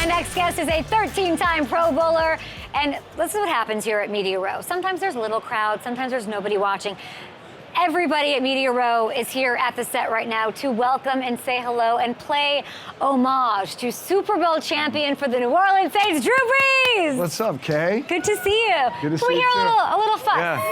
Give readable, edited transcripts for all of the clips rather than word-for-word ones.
next guest is a 13-time Pro Bowler, and this is what happens here at Media Row. Sometimes there's little crowds, sometimes there's nobody watching. Everybody at Media Row is here at the set right now to welcome and say hello and play homage to Super Bowl champion for the New Orleans Saints, Drew Brees. What's up, Kay? Good to see you. Good to Can we see hear you a little fuss? Yeah.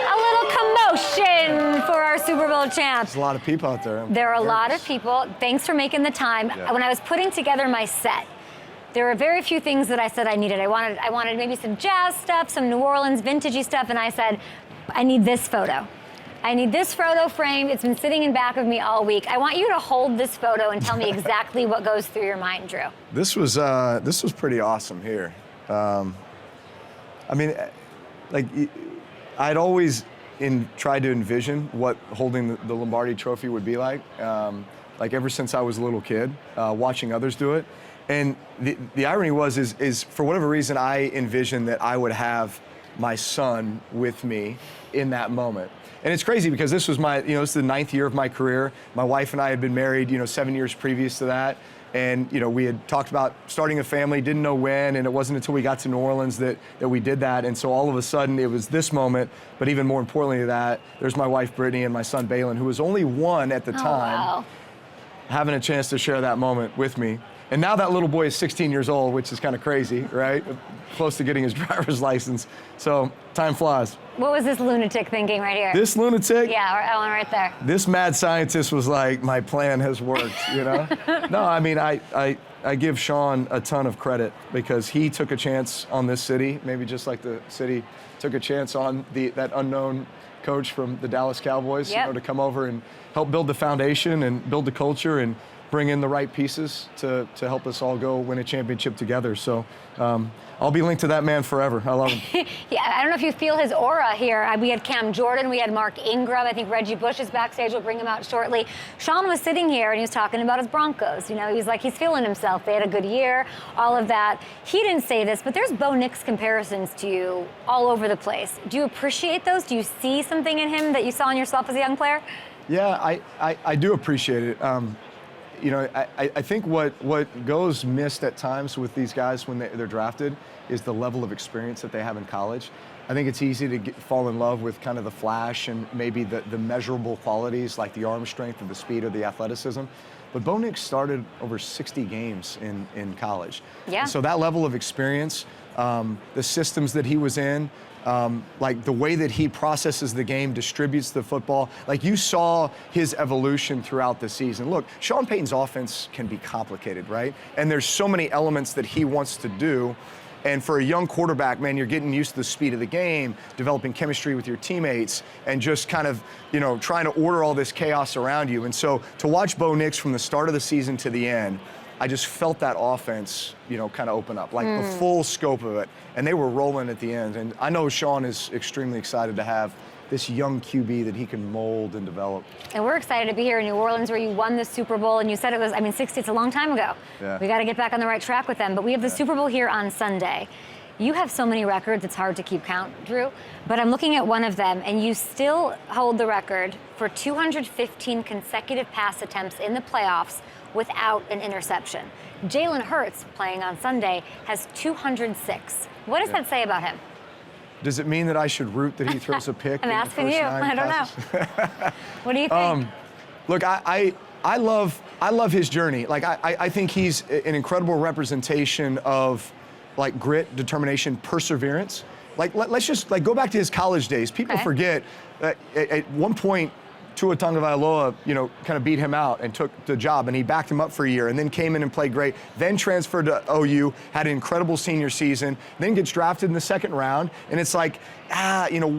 A little commotion for our Super Bowl champ. There's a lot of people out there. There are a lot of people. Thanks for making the time. Yeah. When I was putting together my set, there were very few things that I said I needed. I wanted maybe some jazz stuff, some New Orleans vintagey stuff, and I said, I need this photo. I need this photo framed. It's been sitting in back of me all week. I want you to hold this photo and tell me exactly what goes through your mind, Drew. This was pretty awesome here. I mean, like, I'd always tried to envision what holding the Lombardi Trophy would be like ever since I was a little kid, watching others do it. And the irony is for whatever reason, I envisioned that I would have my son with me in that moment. And it's crazy because this was this is the 9th year of my career. My wife and I had been married, 7 years previous to that. And, we had talked about starting a family, didn't know when, and it wasn't until we got to New Orleans that we did that. And so all of a sudden it was this moment, but even more importantly than that, there's my wife, Brittany, and my son, Jalen, who was only 1 at the time, wow. having a chance to share that moment with me. And now that little boy is 16 years old, which is kind of crazy, right? Close to getting his driver's license. So time flies. What was this lunatic thinking right here? This lunatic? Yeah, that one right there. This mad scientist was like, my plan has worked, No, I mean, I give Sean a ton of credit because he took a chance on this city, maybe just like the city took a chance on that unknown coach from the Dallas Cowboys, yep. To come over and help build the foundation and build the culture and bring in the right pieces to help us all go win a championship together. So I'll be linked to that man forever. I love him. Yeah, I don't know if you feel his aura here. We had Cam Jordan, we had Mark Ingram. I think Reggie Bush is backstage. We'll bring him out shortly. Sean was sitting here and he was talking about his Broncos. He was like, he's feeling himself. They had a good year, all of that. He didn't say this, but there's Bo Nix comparisons to you all over the place. Do you appreciate those? Do you see something in him that you saw in yourself as a young player? Yeah, I do appreciate it. I think what goes missed at times with these guys when they're drafted is the level of experience that they have in college. I think it's easy to fall in love with kind of the flash and maybe the measurable qualities like the arm strength or the speed or the athleticism. But Bo Nix started over 60 games in college. Yeah. And so that level of experience, the systems that he was in, like the way that he processes the game, distributes the football, like you saw his evolution throughout the season. Look, Sean Payton's offense can be complicated, right? And there's so many elements that he wants to do. And for a young quarterback, man, you're getting used to the speed of the game, developing chemistry with your teammates, and just kind of, trying to order all this chaos around you. And so to watch Bo Nix from the start of the season to the end, I just felt that offense, kind of open up, like the full scope of it. And they were rolling at the end. And I know Sean is extremely excited to have this young QB that he can mold and develop. And we're excited to be here in New Orleans where you won the Super Bowl and you said it was, 60, it's a long time ago. Yeah. We got to get back on the right track with them. But we have the Super Bowl here on Sunday. You have so many records, it's hard to keep count, Drew. But I'm looking at one of them, and you still hold the record for 215 consecutive pass attempts in the playoffs without an interception. Jalen Hurts, playing on Sunday, has 206. What does that say about him? Does it mean that I should root that he throws a pick? I'm asking you. I don't know. What do you think? Look, I love his journey. Like I think he's an incredible representation of like grit, determination, perseverance. Like let's just go back to his college days. People forget that at one point Tua Tagovailoa, kind of beat him out and took the job, and he backed him up for a year and then came in and played great, then transferred to OU, had an incredible senior season, then gets drafted in the 2nd round, and it's like,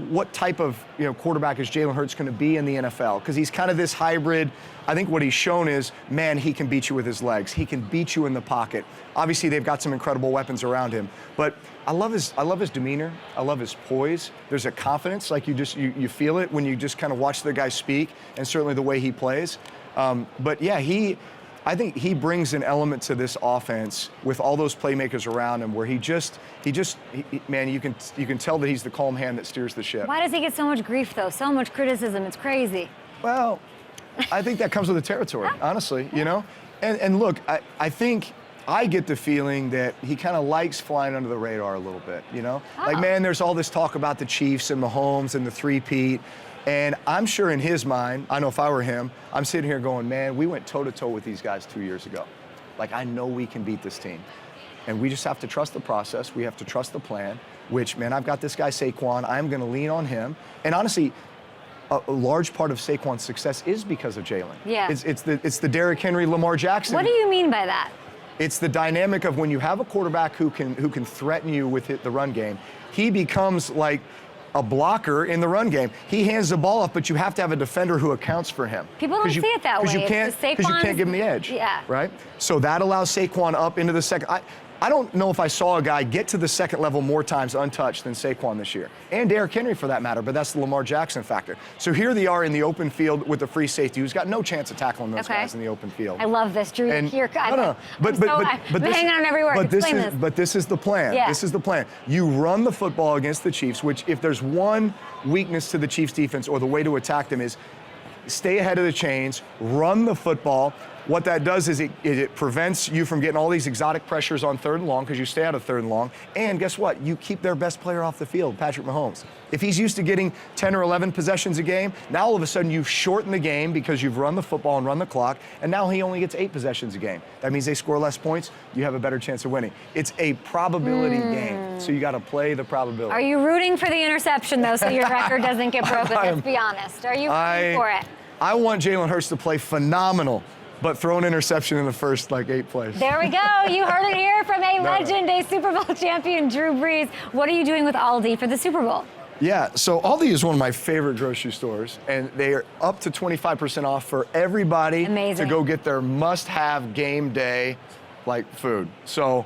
what type of, quarterback is Jalen Hurts going to be in the NFL? Because he's kind of this hybrid. I think what he's shown is, man, he can beat you with his legs. He can beat you in the pocket. Obviously, they've got some incredible weapons around him, but I love his demeanor. I love his poise. There's a confidence, like you feel it when you just kind of watch the guy speak, and certainly the way he plays. But yeah, I think he brings an element to this offense with all those playmakers around him, where he man, you can tell that he's the calm hand that steers the ship. Why does he get so much grief though? So much criticism. It's crazy. Well, I think that comes with the territory, honestly. And look, I think I get the feeling that he kind of likes flying under the radar a little bit, you know? Oh. Like, man, there's all this talk about the Chiefs and Mahomes and the three-peat. And I'm sure in his mind, I know if I were him, I'm sitting here going, man, we went toe-to-toe with these guys 2 years ago. Like, I know we can beat this team. And we just have to trust the process. We have to trust the plan, which, man, I've got this guy Saquon. I'm going to lean on him. And honestly, a large part of Saquon's success is because of Jalen. Yeah. It's the Derrick Henry, Lamar Jackson. What do you mean by that? It's the dynamic of when you have a quarterback who can threaten you with the run game, he becomes like a blocker in the run game. He hands the ball off, but you have to have a defender who accounts for him. People don't see it that way. Because you can't give him the edge. Yeah. Right? So that allows Saquon up into the second. I don't know if I saw a guy get to the second level more times untouched than Saquon this year. And Derrick Henry for that matter, but that's the Lamar Jackson factor. So here they are in the open field with the free safety who's got no chance of tackling those guys in the open field. I love this, Drew. And, You're, I'm hanging on every word. But this is the plan. Yeah. This is the plan. You run the football against the Chiefs, which if there's one weakness to the Chiefs defense or the way to attack them is stay ahead of the chains, run the football. What that does is it prevents you from getting all these exotic pressures on 3rd and long because you stay out of 3rd and long. And guess what? You keep their best player off the field, Patrick Mahomes. If he's used to getting 10 or 11 possessions a game, now all of a sudden you've shortened the game because you've run the football and run the clock, and now he only gets 8 possessions a game. That means they score less points, you have a better chance of winning. It's a probability game, so you got to play the probability. Are you rooting for the interception, though, so your record doesn't get broken? Let's be honest. Are you rooting for it? I want Jalen Hurts to play phenomenal, but throw an interception in the first, 8 plays. There we go. You heard it here from a legend, a Super Bowl champion, Drew Brees. What are you doing with Aldi for the Super Bowl? Yeah, so Aldi is one of my favorite grocery stores, and they are up to 25% off for everybody to go get their must-have game day, food. So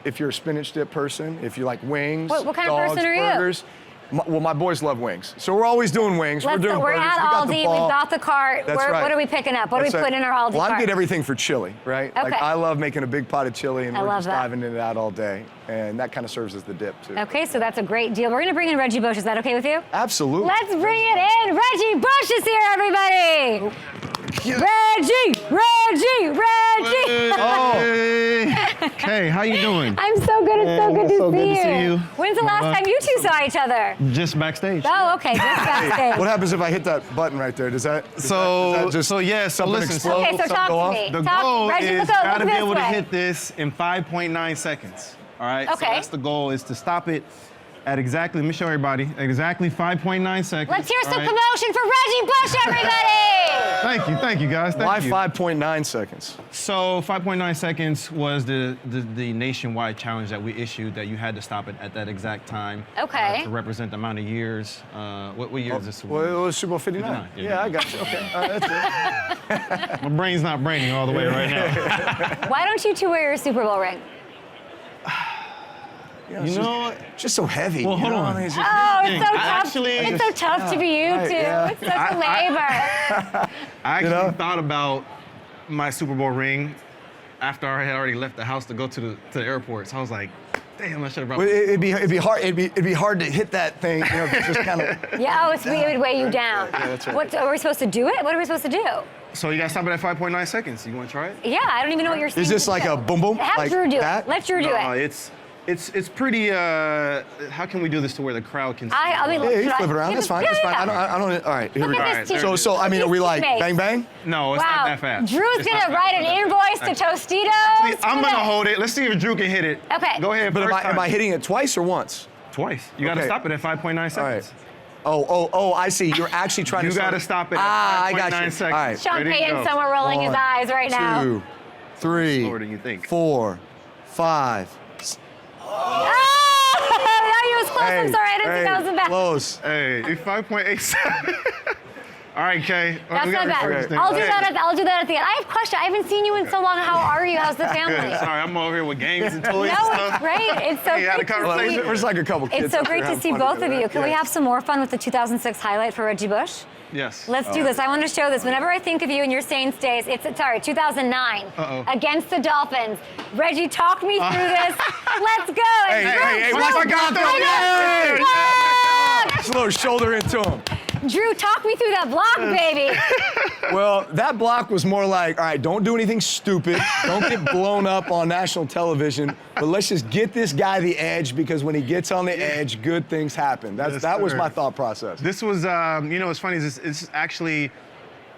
if you're a spinach dip person, if you like wings, what kind dogs, of person are burgers, you? Well, my boys love wings, so we're always doing wings. We're doing we're burgers. at Aldi. We've got the cart. That's right. What are we picking up? What do we put in our Aldi cart? Well, cart? I get everything for chili, right? Okay. I love making a big pot of chili, and we're just that. diving into that all day. And that kind of serves as the dip, too. Okay, so that's a great deal. We're going to bring in Reggie Bush. Is that okay with you? Absolutely. Let's bring it in. Reggie Bush is here, everybody. Reggie! Hey, how you doing? I'm so good. It's so good to see you. you. When's the last time you two saw each other? Just backstage. Oh, okay, just backstage. What happens if I hit that button right there? Does that just listen. explode? Okay, so talk to me. The goal Reggie, is look gotta be this able to way. hit this in 5.9 seconds. All right. Okay. So that's the goal, is to stop it at exactly. Let me show everybody. Exactly 5.9 seconds. Let's hear some all right? commotion for Reggie Bush, everybody! Thank you, guys. Why Thank you. 5.9 seconds? So 5.9 seconds was the nationwide challenge that we issued, that you had to stop it at that exact time. Okay. To represent the amount of years. What year is this? Well, it was Super Bowl 59. 59, Yeah, I got you. Okay, all right, that's it. My brain's not braining all the way right now. Why don't you two wear your Super Bowl ring? You know, just so heavy. Well, hold on. It's so tough. It's so tough to be you two. yeah. It's such a labor. I actually thought about my Super Bowl ring after I had already left the house to go to the airport. So I was like, damn, I should have brought. Well, it'd be hard to hit that thing. Just kind of. Yeah. It would weigh you down. Yeah, that's right. What are we supposed to do it? What are we supposed to do? So you got to stop it at 5.9 seconds. You want to try it? Yeah, I don't even know what you're saying. Is this like a boom boom? Have like Drew do that? it. Let Drew do it. It's pretty. How can we do this to where the crowd can? I mean, Yeah, you flip it around. That's fine. That's fine. I don't. All right. Here we Look go. at this team. So I mean, are we like bang bang? No, it's Wow. not that fast. Drew's It's gonna not write an that invoice fast. to Tostitos. I'm gonna hold it. Let's see if Drew can hit it. Okay. Go ahead. But first am I time. hitting it twice or once? Twice. You got to Okay. stop it at 5.9 seconds. All right. Oh, I see. You're actually trying You to. got to stop it at I 5.9 got you. seconds. All right. Sean Ready to Payton go. somewhere rolling his eyes right now. 2, 3, Slower than you think. 4, 5. Oh, now you was close. I'm sorry. I didn't think that was a bad. Close. Hey, 5.87. All right, Kay. That's not bad. I'll do that at the end. I have a question. I haven't seen you in so long. How are you? How's the family? Sorry, I'm over here with games and toys and No, stuff. it's great. It's so Hey, had a great to conversation. see. There's like a couple kids. It's so up there great to having see fun both of together. you. Can we have some more fun with the 2006 highlight for Reggie Bush? Yes. Let's do this. I want to show this. Whenever I think of you in your Saints days, 2009 against the Dolphins. Reggie, talk me through this. Let's go. Hey, watch my God, I know. Just a little shoulder into him. Drew, talk me through that block, baby. Well, that block was more like, all right, don't do anything stupid. Don't get blown up on national television. But let's just get this guy the edge, because when he gets on the edge, good things happen. That was my thought process. This was, what's funny is it's actually,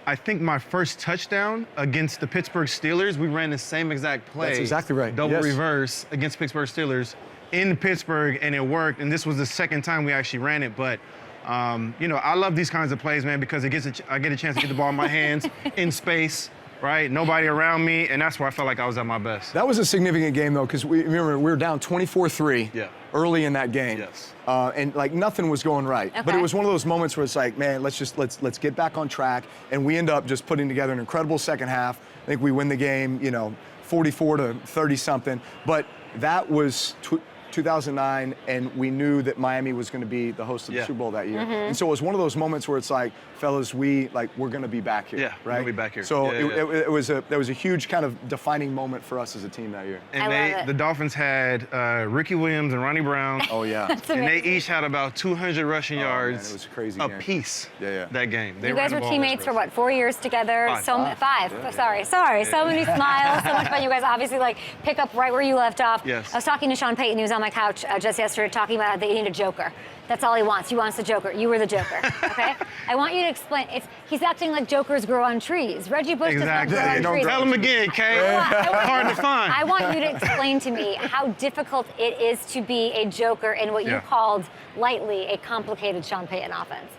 I think, my first touchdown against the Pittsburgh Steelers. We ran the same exact play. That's exactly right. Double Yes. reverse against Pittsburgh Steelers in Pittsburgh, and it worked. And this was the second time we actually ran it. But, I love these kinds of plays, man, because I get a chance to get the ball in my hands in space, right? Nobody around me, and that's where I felt like I was at my best. That was a significant game, though, because remember, we were down 24-3 early in that game. Yes. And like nothing was going right. Okay. But it was one of those moments where it's like, man, let's get back on track. And we end up just putting together an incredible second half. I think we win the game, 44 to 30 something. But that was 2009, and we knew that Miami was going to be the host of the Super Bowl that year. And so it was one of those moments where it's like, fellas, we're going to be back here. Yeah, right? we're gonna be back here. So Yeah. there was a huge kind of defining moment for us as a team that year. And I love it. the Dolphins had Ricky Williams and Ronnie Brown. Oh yeah. That's And they amazing. each had about 200 rushing yards man, it was a crazy a game. piece Yeah. that game. They You guys ran were the ball teammates for like what, 4 years together? Five. Five. Sorry. So many smiles, so much fun. You guys obviously pick up right where you left off. Yes. I was talking to Sean Payton. He was on my couch just yesterday talking about how they need a joker. That's all he wants. He wants the joker. You were the joker. Okay. I want you to explain. He's acting like jokers grow on trees. Reggie Bush Exactly. does not grow on trees. Tell them again, Kay. Hard to find. I want you to explain to me how difficult it is to be a joker in what you Yeah. called lightly a complicated Sean Payton offense.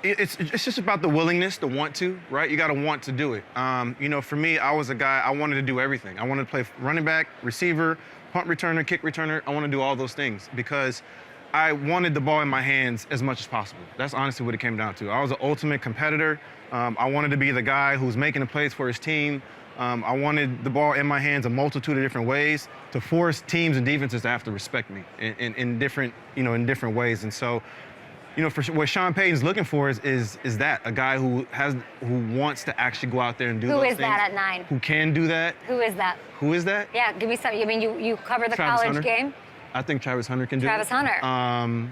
It's just about the willingness to want to, right? You got to want to do it. For me, I was a guy, I wanted to do everything. I wanted to play running back, receiver, punt returner, kick returner. I want to do all those things because I wanted the ball in my hands as much as possible. That's honestly what it came down to. I was an ultimate competitor. I wanted to be the guy who's making the plays for his team. I wanted the ball in my hands a multitude of different ways to force teams and defenses to have to respect me in different ways. And so, for what Sean Payton's looking for is that a guy who wants to actually go out there and do those things. Who is that at 9? Who can do that? Who is that? Who is that? Yeah, give me some. I mean, you cover the Travis college Hunter. game. I think Travis Hunter can do Travis it. Hunter.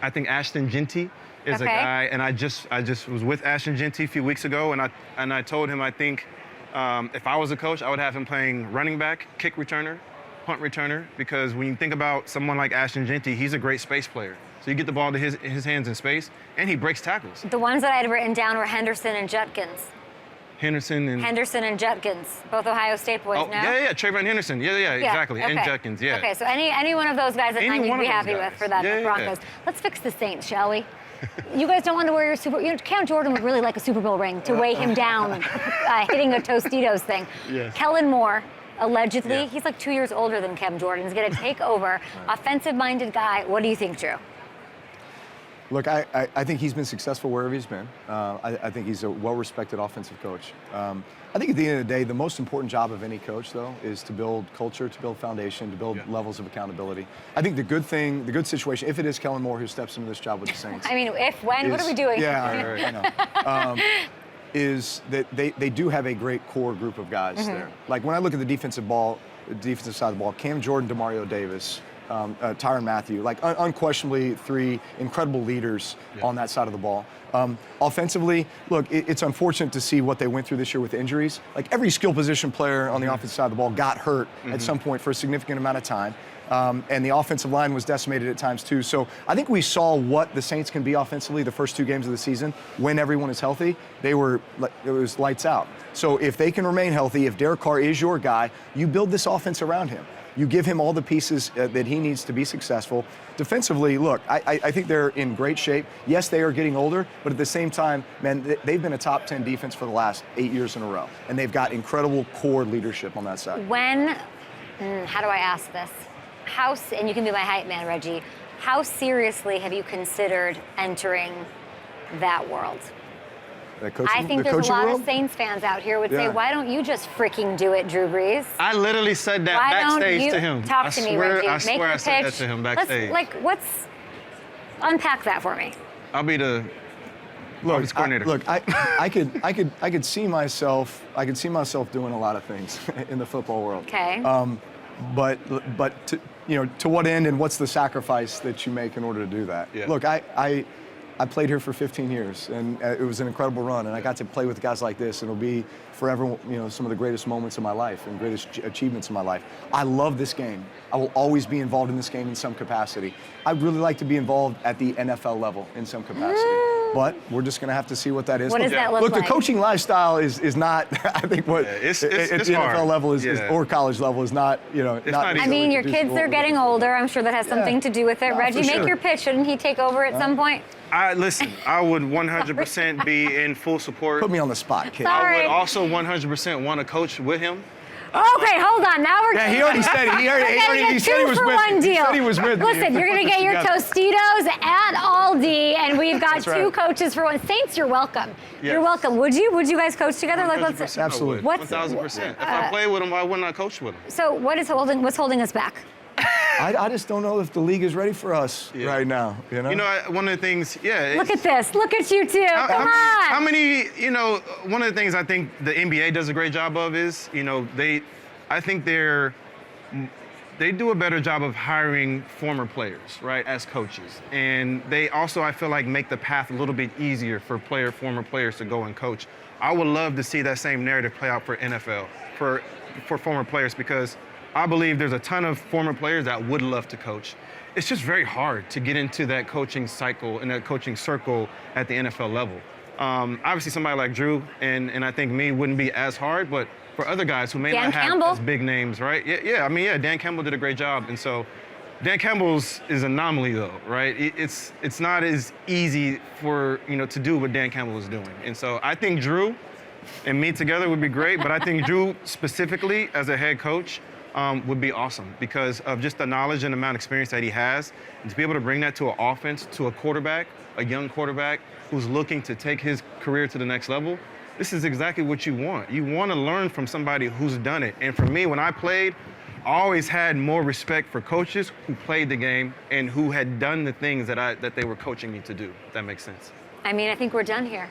I think Ashton Genty is a Okay. guy, and I just was with Ashton Genty a few weeks ago, and I told him I think if I was a coach, I would have him playing running back, kick returner, punt returner, because when you think about someone like Ashton Genty, he's a great space player. So you get the ball to his hands in space, and he breaks tackles. The ones that I had written down were Henderson and Judkins. Henderson and Judkins, both Ohio State boys. oh no? yeah, Trayvon Henderson, yeah, exactly, Okay. and Judkins, yeah. Okay, so any one of those guys at Any 9 you'd one be of those happy with guys. for that Yeah. Broncos. Let's fix the Saints, shall we? You guys don't want to wear your Super. Cam Jordan would really like a Super Bowl ring to weigh him down, hitting a Tostitos thing. Yes. Kellen Moore. Allegedly, Yeah. he's like 2 years older than Cam Jordan. He's going to take over. Offensive-minded guy. What do you think, Drew? Look, I think he's been successful wherever he's been. I think he's a well-respected offensive coach. I think at the end of the day, the most important job of any coach, though, is to build culture, to build foundation, to build levels of accountability. I think the good situation, if it is Kellen Moore who steps into this job with the Saints. I mean, what are we doing? Yeah, I know. Is that they do have a great core group of guys there. Like when I look at the defensive side of the ball, Cam Jordan, Demario Davis, Tyrann Mathieu, like unquestionably 3 incredible leaders on that side of the ball. Offensively, look, it's unfortunate to see what they went through this year with injuries. Like every skill position player on the offensive side of the ball got hurt at some point for a significant amount of time. And the offensive line was decimated at times too. So I think we saw what the Saints can be offensively the first 2 games of the season. When everyone is healthy, it was lights out. So if they can remain healthy, if Derek Carr is your guy, you build this offense around him. You give him all the pieces that he needs to be successful. Defensively, look, I think they're in great shape. Yes, they are getting older, but at the same time, man, they've been a top 10 defense for the last 8 years in a row. And they've got incredible core leadership on that side. How do I ask this? And you can be my hype man, Reggie, how seriously have you considered entering that world? I think there's a lot of Saints fans out here would say, why don't you just freaking do it, Drew Brees? I literally said that backstage to him. Talk to me, Reggie. I swear I said that to him backstage. Unpack that for me. I'll be the offense coordinator. I could see myself doing a lot of things in the football world. Okay. But to what end and what's the sacrifice that you make in order to do that? Yeah. Look, I played here for 15 years, and it was an incredible run, and I got to play with guys like this, and it'll be forever, some of the greatest moments of my life and greatest achievements of my life. I love this game. I will always be involved in this game in some capacity. I'd really like to be involved at the NFL level in some capacity, but we're just going to have to see what that is. What does that look like? like? The coaching lifestyle is not, I think, what it's at the hard. NFL level is, or college level is not, not not easy. I mean, your kids are getting older. I'm sure that has something to do with it. No, Reggie, for make sure. your pitch. Shouldn't he take over at some point? Listen, I would 100% be in full support. Put me on the spot, kid. Sorry. I would also 100% want to coach with him. Okay, hold on. Now we're Yeah, he already said it. He said he was with me. He said he was with me. Listen, you're going to get your Tostitos at Aldi, and we've got That's two right. coaches for one. Saints, you're welcome. Yes. You're welcome. Would you guys coach together? Like, let's. 100% Absolutely. I would. 1,000%. If I played with him, I would not coach with him. So what's holding us back? I just don't know if the league is ready for us right now. You know, one of the things, Look at this. Look at you two. Come on. How many, one of the things I think the NBA does a great job of is, I think they do a better job of hiring former players, right, as coaches. And they also, I feel like, make the path a little bit easier for former players to go and coach. I would love to see that same narrative play out for NFL, for former players, because I believe there's a ton of former players that would love to coach. It's just very hard to get into that coaching cycle and that coaching circle at the NFL level. Obviously, somebody like Drew and I think me wouldn't be as hard, but for other guys who may Dan not have Campbell. as big names, right? Dan Campbell did a great job, and so Dan Campbell's is an anomaly, though, right? It's not as easy for to do what Dan Campbell is doing, and so I think Drew and me together would be great, but I think Drew specifically as a head coach would be awesome because of just the knowledge and amount of experience that he has, and to be able to bring that to an offense, to a quarterback, a young quarterback who's looking to take his career to the next level. This is exactly what you want. You want to learn from somebody who's done it. And for me, when I played, I always had more respect for coaches who played the game and who had done the things that they were coaching me to do, if that makes sense. I mean, I think we're done here.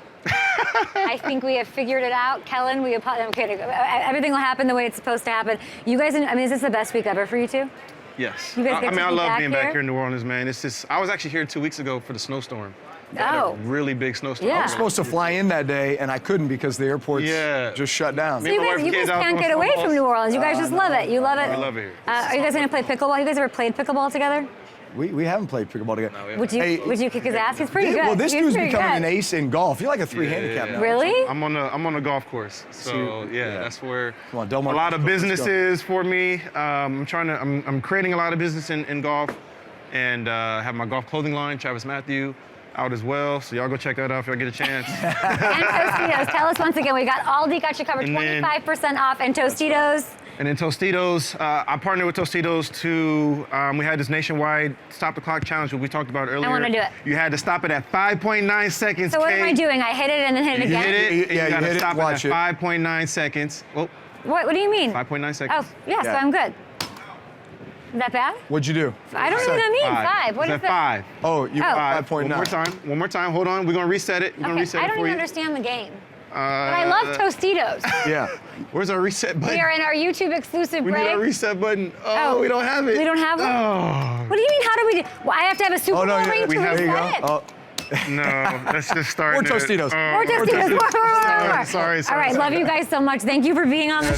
I think we have figured it out. Kellen, I'm kidding. Everything will happen the way it's supposed to happen. You guys, is this the best week ever for you two? Yes. You guys get to I be love back being here? back here in New Orleans, man. It's just, I was actually here 2 weeks ago for the snowstorm. Oh. A really big snowstorm. Yeah. I was supposed to fly in that day, and I couldn't because the airports Yeah. just shut down. Me- You my wife guys, and kids out can't on get away snowballs. from New Orleans. You guys just love it. You love it. We love it here. Are you guys going to play pickleball? You guys ever played pickleball together? We haven't played pickleball together. No, we haven't. Would you kick his ass? He's pretty good. Well, this He's dude's pretty becoming good. an ace in golf. You're like a three handicap now. Really? I'm on a golf course, so yeah. that's where Come on, Delmar, a lot of let's go. businesses for me. I'm creating a lot of business in golf, and have my golf clothing line, Travis Matthew, out as well. So y'all go check that out if y'all get a chance. And Tostitos. Tell us once again, we got Aldi got you covered, And then- 25% off, and Tostitos. And then Tostitos, I partnered with Tostitos to, we had this nationwide stop the clock challenge that we talked about earlier. wanna do it. You had to stop it at 5.9 seconds. So what am Kay. I doing? I hit it and then hit it You again? hit it, and Yeah, you you gotta hit it, stop watch it it. at 5.9 seconds. Oh, What do you mean? 5.9 seconds. Oh, yeah, so Yeah. I'm good. Is that bad? What'd you do? I don't know what that means. Five. What Is is that that? 5? Oh, you Oh. 5.9. One more time. Hold on. We're gonna reset it. We're gonna Okay, reset I it don't for even you. understand the game. But I love Tostitos. Yeah. Where's our reset button? We are in our YouTube exclusive We break. need our reset button. Oh. Oh, we don't have it. We don't have one? Oh. What do you mean? How do we do? Well, I have to have a Super Oh, no, Bowl yeah, ring we to have- there you reset go. it. Oh, No, let's just start. More Tostitos. More Tostitos. More. Sorry. All right, love you guys so much. Thank you for being on the show.